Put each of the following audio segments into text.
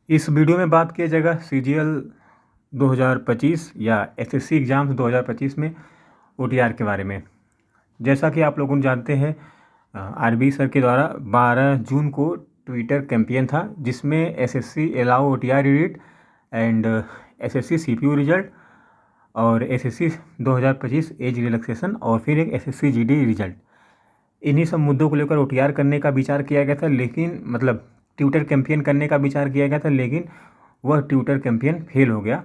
इस वीडियो में बात किया जाएगा सीजीएल 2025 या एसएससी एग्ज़ाम्स 2025 में ओटीआर के बारे में। जैसा कि आप लोगों जानते हैं, आरबी सर के द्वारा 12 जून को ट्विटर कैंपेन था जिसमें SSC allow OTR edit and SSC CPU result और एसएससी 2025 एज रिलैक्सेशन और फिर एक एसएससी जीडी रिजल्ट, इन्हीं सब मुद्दों को लेकर ओटीआर करने का विचार किया गया था। लेकिन मतलब ट्विटर कैंपेन करने का विचार किया गया था, लेकिन वह ट्विटर कैंपेन फेल हो गया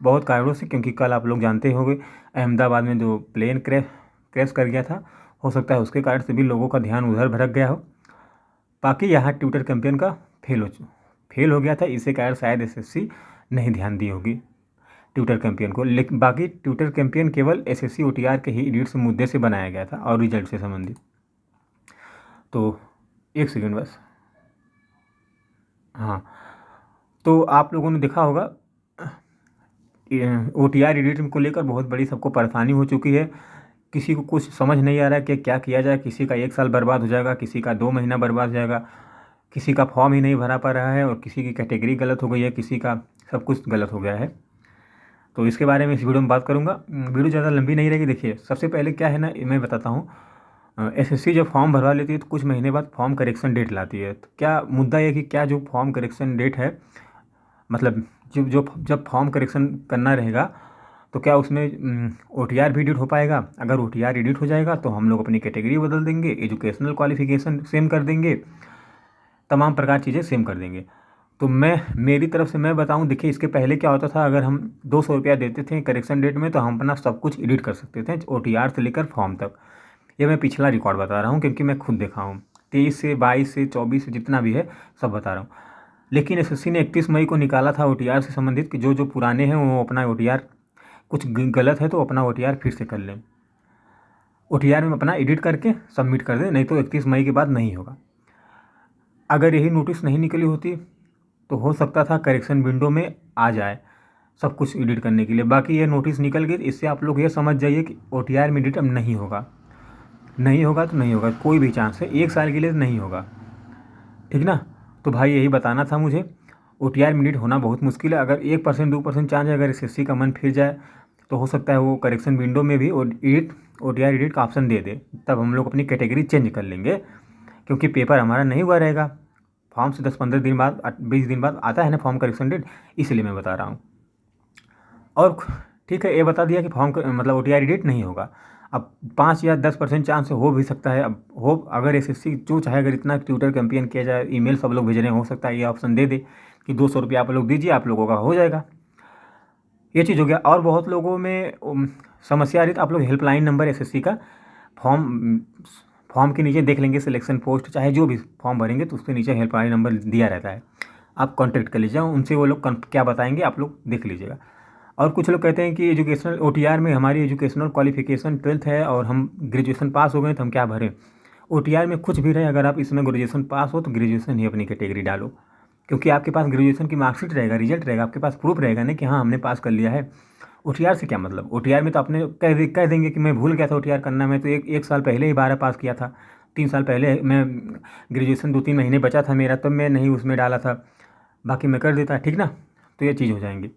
बहुत कारणों से। क्योंकि कल आप लोग जानते होंगे अहमदाबाद में जो प्लेन क्रैश कर गया था, हो सकता है उसके कारण से भी लोगों का ध्यान उधर भटक गया हो। बाकी यहाँ ट्विटर कैंपेन का फेल हो गया था, इसी कारण शायद एसएससी नहीं ध्यान दी होगी ट्विटर कैंपेन को। लेकिन बाकी ट्विटर कैंपेन केवल एसएससी ओटीआर के ही एडिट से मुद्दे से बनाया गया था और रिजल्ट से संबंधित। तो एक सेकेंड बस। हाँ, तो आप लोगों ने देखा होगा ओटीआर एडिट को लेकर बहुत बड़ी सबको परेशानी हो चुकी है। किसी को कुछ समझ नहीं आ रहा है कि क्या किया जाए। किसी का 1 साल बर्बाद हो जाएगा, किसी का 2 महीना बर्बाद हो जाएगा, किसी का फॉर्म ही नहीं भरा पा रहा है और किसी की कैटेगरी गलत हो गई है, किसी का सब कुछ गलत हो गया है। तो इसके बारे में इस वीडियो में बात करूँगा। वीडियो ज़्यादा लंबी नहीं रहेगी। देखिए, सबसे पहले क्या है ना, मैं बताता हूँ। एसएससी जब फॉर्म भरवा लेती है तो कुछ महीने बाद फॉर्म करेक्शन डेट लाती है। तो क्या मुद्दा है कि क्या जो फॉर्म करेक्शन डेट है, मतलब जब फॉर्म करेक्शन करना रहेगा तो क्या उसमें ओटीआर भी एडिट हो पाएगा? अगर ओटीआर एडिट हो जाएगा तो हम लोग अपनी कैटेगरी बदल देंगे, एजुकेशनल क्वालिफिकेशन सेम कर देंगे, तमाम प्रकार चीज़ें सेम कर देंगे। तो मेरी तरफ से मैं बताऊं, देखिए इसके पहले क्या होता था, अगर हम 200 रुपया देते थे करेक्शन डेट में तो हम अपना सब कुछ एडिट कर सकते थे, ओटीआर से लेकर फॉर्म तक। ये मैं पिछला रिकॉर्ड बता रहा हूँ क्योंकि मैं खुद देखा हूँ। 23 से 22 से 24 से जितना भी है सब बता रहा हूँ। लेकिन एसएससी ने 31 मई को निकाला था ओटीआर से संबंधित कि जो पुराने हैं वो अपना ओटीआर कुछ गलत है तो अपना ओटीआर फिर से कर लें, ओटीआर में अपना एडिट करके सबमिट कर दें, नहीं तो 31 मई के बाद नहीं होगा। अगर यही नोटिस नहीं निकली होती तो हो सकता था करेक्शन विंडो में आ जाए सब कुछ एडिट करने के लिए। बाकी ये नोटिस निकल गई, इससे आप लोग ये समझ जाइए कि ओटीआर में एडिट अब नहीं होगा। नहीं होगा तो नहीं होगा, कोई भी चांस है, 1 साल के लिए नहीं होगा, ठीक ना। तो भाई यही बताना था मुझे। ओटीआर में एडिट होना बहुत मुश्किल है। अगर 1% 2% चांस है, अगर एसएससी का मन फिर जाए तो हो सकता है वो करेक्शन विंडो में भी ओटीआर एडिट का ऑप्शन दे दे, तब हम लोग अपनी कैटेगरी चेंज कर लेंगे। क्योंकि पेपर हमारा नहीं हुआ रहेगा, फॉर्म से 10-15 दिन बाद 20 दिन बाद आता है ना फॉर्म करेक्शन डेट, इसलिए मैं बता रहा हूँ। और ठीक है, ये बता दिया कि फॉर्म मतलब ओटीआर एडिट नहीं होगा। अब 5 या 10% चांस हो भी सकता है। अब हो, अगर एसएससी जो चाहे, अगर इतना ट्विटर कैंपेन किया जाए, ईमेल सब लोग भेज रहे हैं, हो सकता है ये ऑप्शन दे दे कि 200 रुपया आप लोग दीजिए, आप लोगों का हो जाएगा। ये चीज़ हो गया। और बहुत लोगों में समस्या आ रही, तो आप लोग हेल्पलाइन नंबर एसएससी का फॉर्म के नीचे देख लेंगे, सिलेक्शन पोस्ट चाहे जो भी फॉर्म भरेंगे तो उसके नीचे हेल्पलाइन नंबर दिया रहता है, आप कॉन्टैक्ट कर लीजिए उनसे, वो लोग क्या बताएंगे आप लोग देख लीजिएगा। और कुछ लोग कहते हैं कि एजुकेशनल ओटीआर में हमारी एजुकेशनल क्वालिफिकेशन 12th है और हम ग्रेजुएशन पास हो गए तो हम क्या भरें। ओटीआर में कुछ भी रहे, अगर आप इसमें ग्रेजुएशन पास हो तो ग्रेजुएशन ही अपनी कैटेगरी डालो, क्योंकि आपके पास ग्रेजुएशन की मार्कशीट रहेगा, रिजल्ट रहेगा, आपके पास प्रूफ रहेगा ना कि हाँ हमने पास कर लिया है। ओटीआर से क्या मतलब? ओटीआर में तो आपने कह देंगे कि मैं भूल गया था ओटीआर करना, मैं तो एक साल पहले ही 12 पास किया था, 3 साल पहले मैं ग्रेजुएशन 2-3 महीने बचा था मेरा, तब मैं नहीं उसमें डाला था, बाकी मैं कर देता, ठीक ना। तो ये चीज़ हो जाएंगी।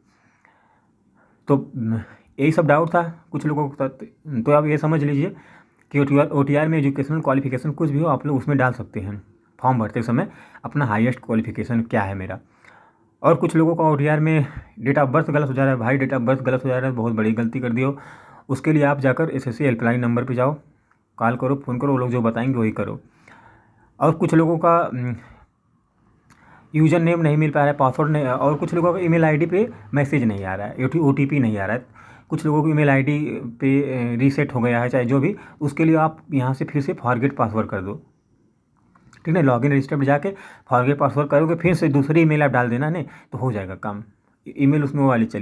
तो यही सब डाउट था कुछ लोगों को। तो आप ये समझ लीजिए कि ओटीआर में एजुकेशनल क्वालिफिकेशन कुछ भी हो आप लोग उसमें डाल सकते हैं फॉर्म भरते समय, अपना हाईएस्ट क्वालिफिकेशन क्या है मेरा। और कुछ लोगों का ओटीआर में डेट ऑफ बर्थ गलत हो जा रहा है। भाई डेट ऑफ बर्थ गलत हो जा रहा है, बहुत बड़ी गलती कर दियो। उसके लिए आप जाकर एसएससी हेल्पलाइन नंबर पे जाओ, कॉल करो, फ़ोन करो, वो लोग जो बताएंगे वही करो। और कुछ लोगों का यूज़र नेम नहीं मिल पा रहा है, पासवर्ड नहीं, और कुछ लोगों का ईमेल आईडी पे मैसेज नहीं आ रहा है, ओटीपी नहीं आ रहा है। कुछ लोगों की ईमेल आईडी पे रीसेट हो गया है, चाहे जो भी, उसके लिए आप यहाँ से फिर से फॉरगेट पासवर्ड कर दो, ठीक है। लॉगिन रजिस्टर पर जाके फॉरगेट पासवर्ड करोगे, फिर से दूसरी ईमेल आप डाल देना नहीं तो हो जाएगा काम। ईमेल उसमें वो वाली चली